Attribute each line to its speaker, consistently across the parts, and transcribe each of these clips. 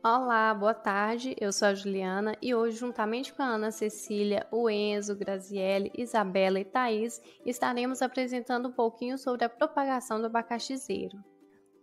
Speaker 1: Olá, boa tarde. Eu sou a Juliana e hoje, juntamente com a Ana Cecília, o Enzo, Graziele, Isabela e Thaís, estaremos apresentando um pouquinho sobre a propagação do abacaxizeiro.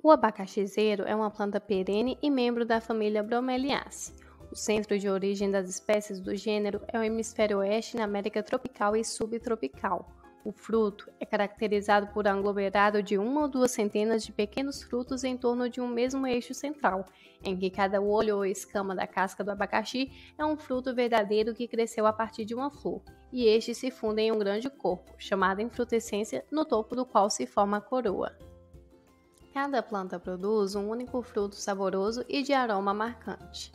Speaker 1: O abacaxizeiro é uma planta perene e membro da família Bromeliaceae. O centro de origem das espécies do gênero é o hemisfério oeste na América tropical e subtropical. O fruto é caracterizado por um aglomerado de uma ou duas centenas de pequenos frutos em torno de um mesmo eixo central, em que cada olho ou escama da casca do abacaxi é um fruto verdadeiro que cresceu a partir de uma flor, e estes se fundem em um grande corpo, chamado infrutescência, no topo do qual se forma a coroa. Cada planta produz um único fruto saboroso e de aroma marcante.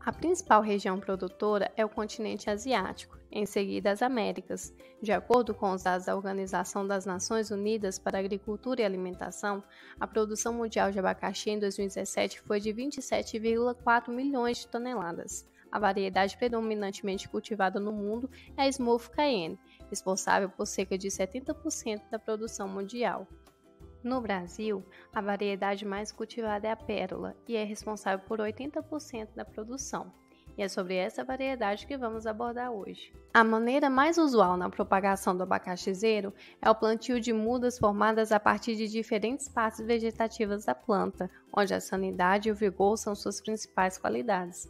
Speaker 1: A principal região produtora é o continente asiático, em seguida as Américas. De acordo com os dados da Organização das Nações Unidas para a Agricultura e Alimentação, a produção mundial de abacaxi em 2017 foi de 27,4 milhões de toneladas. A variedade predominantemente cultivada no mundo é a Smooth Cayenne, responsável por cerca de 70% da produção mundial. No Brasil, a variedade mais cultivada é a Pérola e é responsável por 80% da produção. E é sobre essa variedade que vamos abordar hoje. A maneira mais usual na propagação do abacaxizeiro é o plantio de mudas formadas a partir de diferentes partes vegetativas da planta, onde a sanidade e o vigor são suas principais qualidades.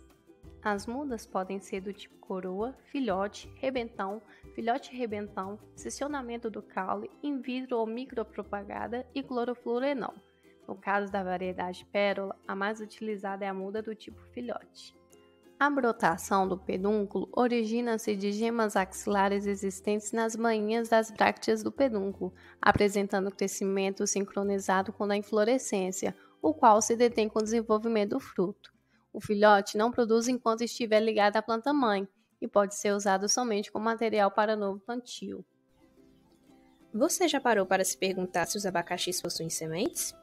Speaker 1: As mudas podem ser do tipo coroa, filhote rebentão, seccionamento do caule, in vitro ou micropropagada e clorofluorenol. No caso da variedade pérola, a mais utilizada é a muda do tipo filhote. A brotação do pedúnculo origina-se de gemas axilares existentes nas manhinhas das brácteas do pedúnculo, apresentando crescimento sincronizado com a inflorescência, o qual se detém com o desenvolvimento do fruto. O filhote não produz enquanto estiver ligado à planta-mãe e pode ser usado somente como material para novo plantio.
Speaker 2: Você já parou para se perguntar se os abacaxis possuem sementes?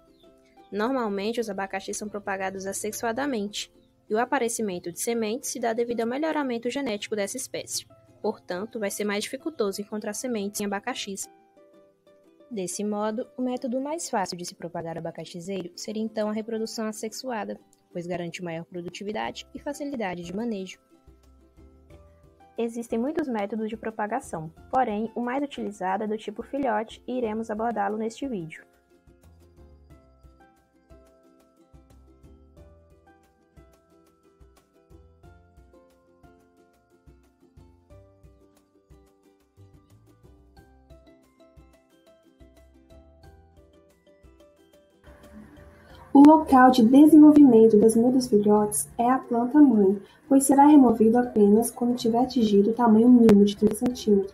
Speaker 2: Normalmente, os abacaxis são propagados assexuadamente, e o aparecimento de sementes se dá devido ao melhoramento genético dessa espécie. Portanto, vai ser mais dificultoso encontrar sementes em abacaxis. Desse modo, o método mais fácil de se propagar o abacaxizeiro seria então a reprodução assexuada, pois garante maior produtividade e facilidade de manejo.
Speaker 3: Existem muitos métodos de propagação, porém, o mais utilizado é do tipo filhote e iremos abordá-lo neste vídeo.
Speaker 4: O local de desenvolvimento das mudas filhotes é a planta-mãe, pois será removido apenas quando tiver atingido o tamanho mínimo de 30 cm.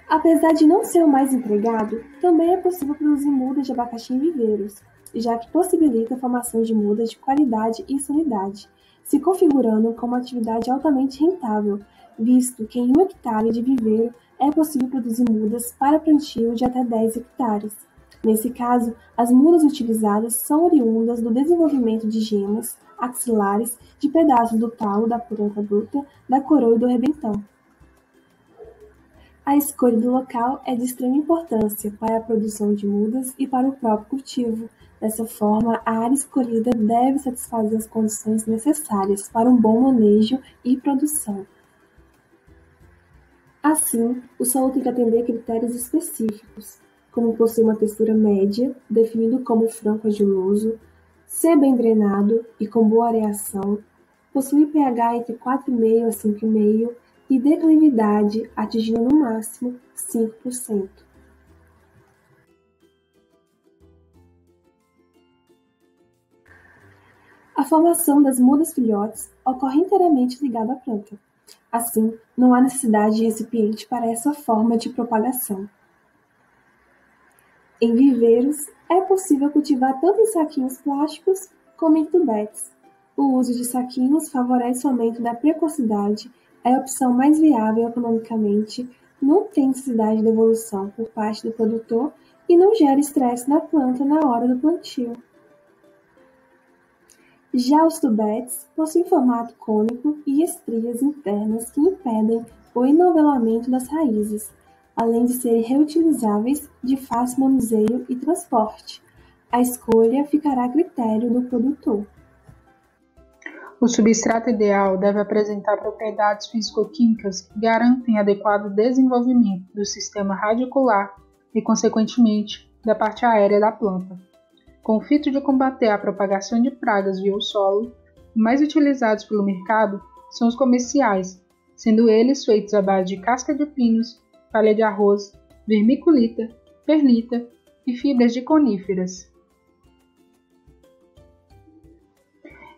Speaker 4: Apesar de não ser o mais empregado, também é possível produzir mudas de abacaxi em viveiros, já que possibilita a formação de mudas de qualidade e sanidade, se configurando como uma atividade altamente rentável, visto que em 1 hectare de viveiro é possível produzir mudas para plantio de até 10 hectares. Nesse caso, as mudas utilizadas são oriundas do desenvolvimento de gemas axilares de pedaços do talo da planta bruta, da coroa e do rebentão. A escolha do local é de extrema importância para a produção de mudas e para o próprio cultivo. Dessa forma, a área escolhida deve satisfazer as condições necessárias para um bom manejo e produção. Assim, o solo tem que atender a critérios específicos, como possuir uma textura média, definido como franco-argiloso, ser bem drenado e com boa areação, possuir pH entre 4,5 a 5,5 e declividade atingindo no máximo 5%. A formação das mudas filhotes ocorre inteiramente ligada à planta. Assim, não há necessidade de recipiente para essa forma de propagação. Em viveiros, é possível cultivar tanto em saquinhos plásticos como em tubetes. O uso de saquinhos favorece o aumento da precocidade, é a opção mais viável economicamente, não tem necessidade de devolução por parte do produtor e não gera estresse na planta na hora do plantio. Já os tubetes possuem formato cônico e estrias internas que impedem o enovelamento das raízes, além de serem reutilizáveis de fácil manuseio e transporte. A escolha ficará a critério do produtor.
Speaker 5: O substrato ideal deve apresentar propriedades físico-químicas que garantem adequado desenvolvimento do sistema radicular e, consequentemente, da parte aérea da planta. Com o fito de combater a propagação de pragas via o solo, os mais utilizados pelo mercado são os comerciais, sendo eles feitos à base de casca de pinos, palha de arroz, vermiculita, perlita e fibras de coníferas.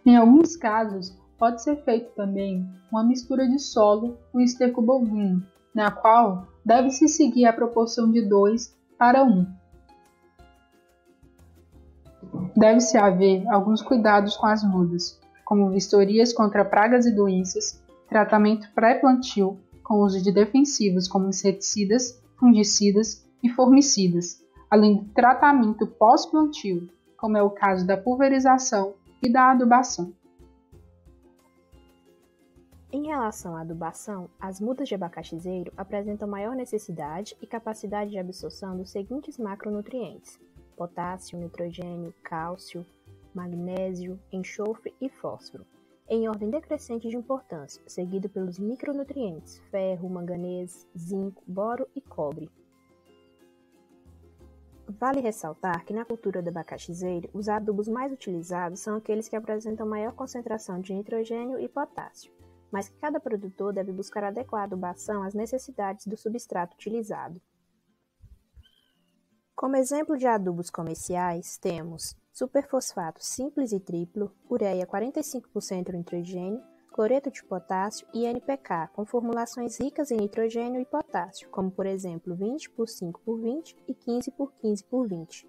Speaker 5: Em alguns casos, pode ser feito também uma mistura de solo com esterco bovino, na qual deve-se seguir a proporção de 2:1. Deve-se haver alguns cuidados com as mudas, como vistorias contra pragas e doenças, tratamento pré-plantio com uso de defensivos como inseticidas, fungicidas e formicidas, além do tratamento pós-plantio, como é o caso da pulverização e da adubação.
Speaker 2: Em relação à adubação, as mudas de abacaxizeiro apresentam maior necessidade e capacidade de absorção dos seguintes macronutrientes: potássio, nitrogênio, cálcio, magnésio, enxofre e fósforo, em ordem decrescente de importância, seguido pelos micronutrientes ferro, manganês, zinco, boro e cobre. Vale ressaltar que na cultura do abacaxizeiro, os adubos mais utilizados são aqueles que apresentam maior concentração de nitrogênio e potássio, mas que cada produtor deve buscar adequar a adubação às necessidades do substrato utilizado. Como exemplo de adubos comerciais, temos superfosfato simples e triplo, ureia 45% nitrogênio, cloreto de potássio e NPK, com formulações ricas em nitrogênio e potássio, como por exemplo 20x5x20 e 15x15x20.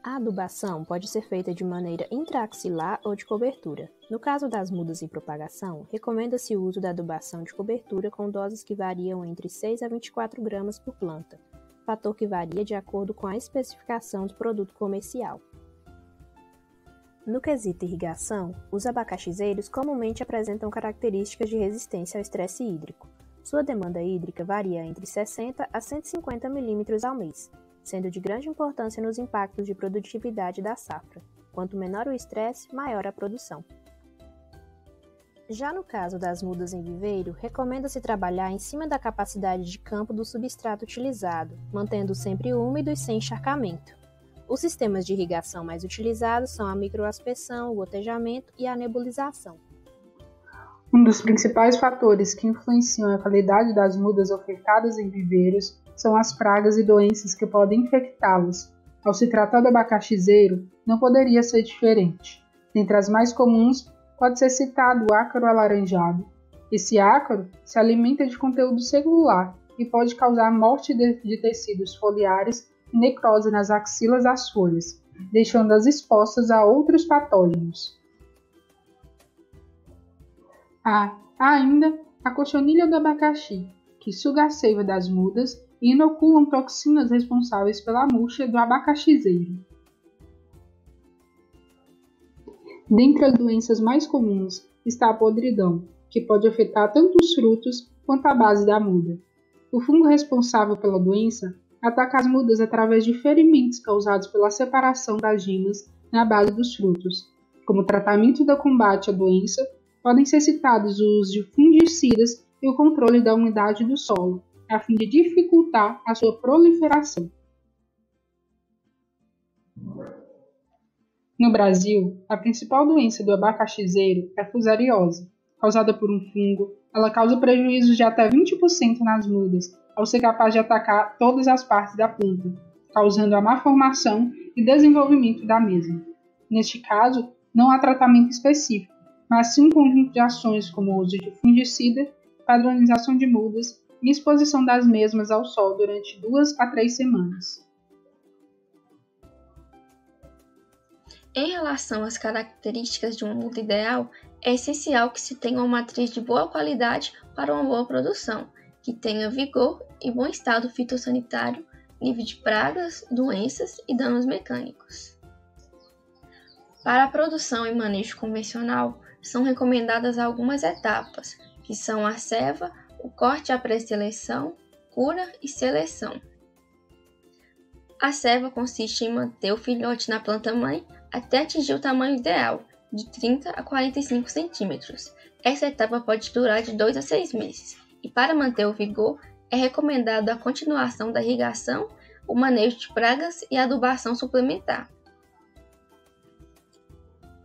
Speaker 2: A adubação pode ser feita de maneira intraaxilar ou de cobertura. No caso das mudas em propagação, recomenda-se o uso da adubação de cobertura com doses que variam entre 6 a 24 gramas por planta, fator que varia de acordo com a especificação do produto comercial. No quesito irrigação, os abacaxizeiros comumente apresentam características de resistência ao estresse hídrico. Sua demanda hídrica varia entre 60 a 150 mm ao mês, sendo de grande importância nos impactos de produtividade da safra. Quanto menor o estresse, maior a produção. Já no caso das mudas em viveiro, recomenda-se trabalhar em cima da capacidade de campo do substrato utilizado, mantendo sempre úmido e sem encharcamento. Os sistemas de irrigação mais utilizados são a microaspersão, o gotejamento e a nebulização.
Speaker 5: Um dos principais fatores que influenciam a qualidade das mudas ofertadas em viveiros são as pragas e doenças que podem infectá-las. Ao se tratar do abacaxizeiro, não poderia ser diferente. Dentre as mais comuns, pode ser citado o ácaro alaranjado. Esse ácaro se alimenta de conteúdo celular e pode causar morte de tecidos foliares e necrose nas axilas das folhas, deixando-as expostas a outros patógenos. Há ainda a cochonilha do abacaxi, que suga a seiva das mudas e inoculam toxinas responsáveis pela murcha do abacaxizeiro. Dentre as doenças mais comuns está a podridão, que pode afetar tanto os frutos quanto a base da muda. O fungo responsável pela doença ataca as mudas através de ferimentos causados pela separação das gemas na base dos frutos. Como tratamento do combate à doença, podem ser citados o uso de fungicidas e o controle da umidade do solo, a fim de dificultar a sua proliferação. No Brasil, a principal doença do abacaxizeiro é a fusariose. Causada por um fungo, ela causa prejuízos de até 20% nas mudas, ao ser capaz de atacar todas as partes da planta, causando a má formação e desenvolvimento da mesma. Neste caso, não há tratamento específico, mas sim um conjunto de ações como o uso de fungicida, padronização de mudas e exposição das mesmas ao sol durante 2 a 3 semanas.
Speaker 6: Em relação às características de uma muda ideal, é essencial que se tenha uma matriz de boa qualidade para uma boa produção, que tenha vigor e bom estado fitossanitário, livre de pragas, doenças e danos mecânicos. Para a produção e manejo convencional, são recomendadas algumas etapas, que são a ceva, o corte à pré-seleção, cura e seleção. A ceva consiste em manter o filhote na planta-mãe até atingir o tamanho ideal, de 30 a 45 centímetros. Essa etapa pode durar de 2 a 6 meses, e para manter o vigor, é recomendado a continuação da irrigação, o manejo de pragas e a adubação suplementar.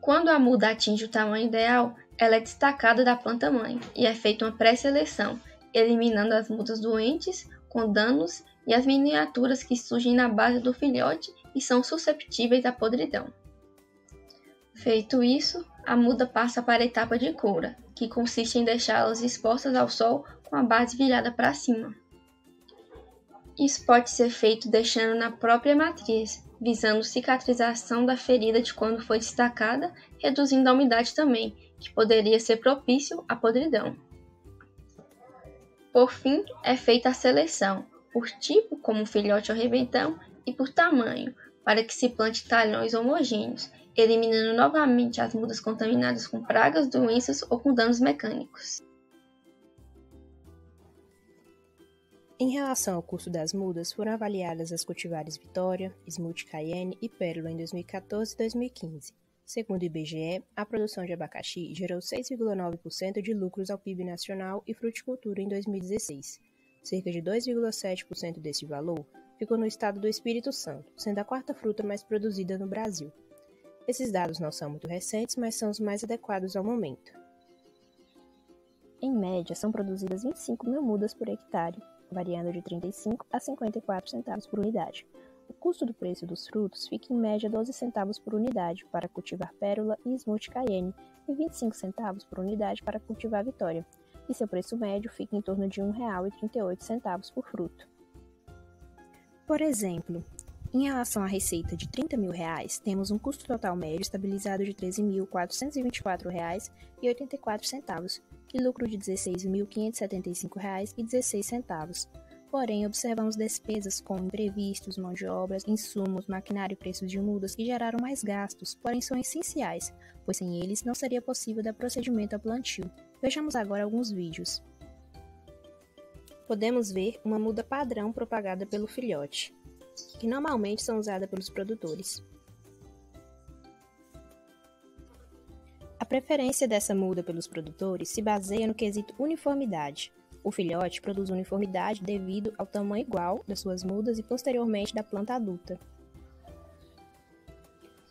Speaker 6: Quando a muda atinge o tamanho ideal, ela é destacada da planta-mãe e é feita uma pré-seleção, eliminando as mudas doentes, com danos e as miniaturas que surgem na base do filhote e são susceptíveis à podridão. Feito isso, a muda passa para a etapa de cura, que consiste em deixá-las expostas ao sol com a base virada para cima. Isso pode ser feito deixando na própria matriz, visando cicatrização da ferida de quando foi destacada, reduzindo a umidade também, que poderia ser propício à podridão. Por fim, é feita a seleção, por tipo, como filhote ou rebentão, e por tamanho, para que se plante talhões homogêneos, eliminando novamente as mudas contaminadas com pragas, doenças ou com danos mecânicos.
Speaker 2: Em relação ao custo das mudas, foram avaliadas as cultivares Vitória, Smooth Cayenne e Pérola em 2014 e 2015. Segundo o IBGE, a produção de abacaxi gerou 6,9% de lucros ao PIB nacional e fruticultura em 2016. Cerca de 2,7% desse valor ficou no estado do Espírito Santo, sendo a quarta fruta mais produzida no Brasil. Esses dados não são muito recentes, mas são os mais adequados ao momento. Em média, são produzidas 25 mil mudas por hectare, variando de 35 a 54 centavos por unidade. O custo do preço dos frutos fica em média 12 centavos por unidade para cultivar Pérola e Smooth Cayenne e 25 centavos por unidade para cultivar Vitória, e seu preço médio fica em torno de R$ 1,38 por fruto. Por exemplo, em relação à receita de R$ 30 mil, temos um custo total médio estabilizado de R$ 13.424,84 e lucro de R$ 16.575,16. Porém, observamos despesas como imprevistos, mão de obras, insumos, maquinário e preços de mudas que geraram mais gastos, porém são essenciais, pois sem eles não seria possível dar procedimento ao plantio. Vejamos agora alguns vídeos. Podemos ver uma muda padrão propagada pelo filhote, que normalmente são usadas pelos produtores. A preferência dessa muda pelos produtores se baseia no quesito uniformidade. O filhote produz uniformidade devido ao tamanho igual das suas mudas e posteriormente da planta adulta.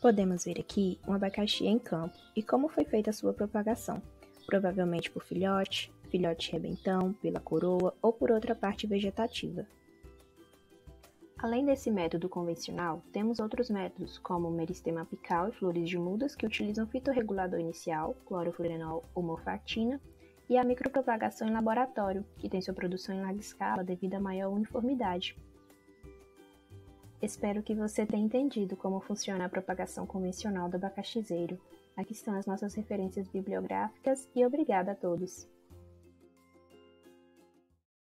Speaker 2: Podemos ver aqui um abacaxi em campo e como foi feita a sua propagação, provavelmente por filhote, filhote rebentão, pela coroa ou por outra parte vegetativa. Além desse método convencional, temos outros métodos, como o meristema apical e flores de mudas, que utilizam fitorregulador inicial, clorofuranol ou morfactina, e a micropropagação em laboratório, que tem sua produção em larga escala devido à maior uniformidade. Espero que você tenha entendido como funciona a propagação convencional do abacaxizeiro. Aqui estão as nossas referências bibliográficas e obrigada a todos!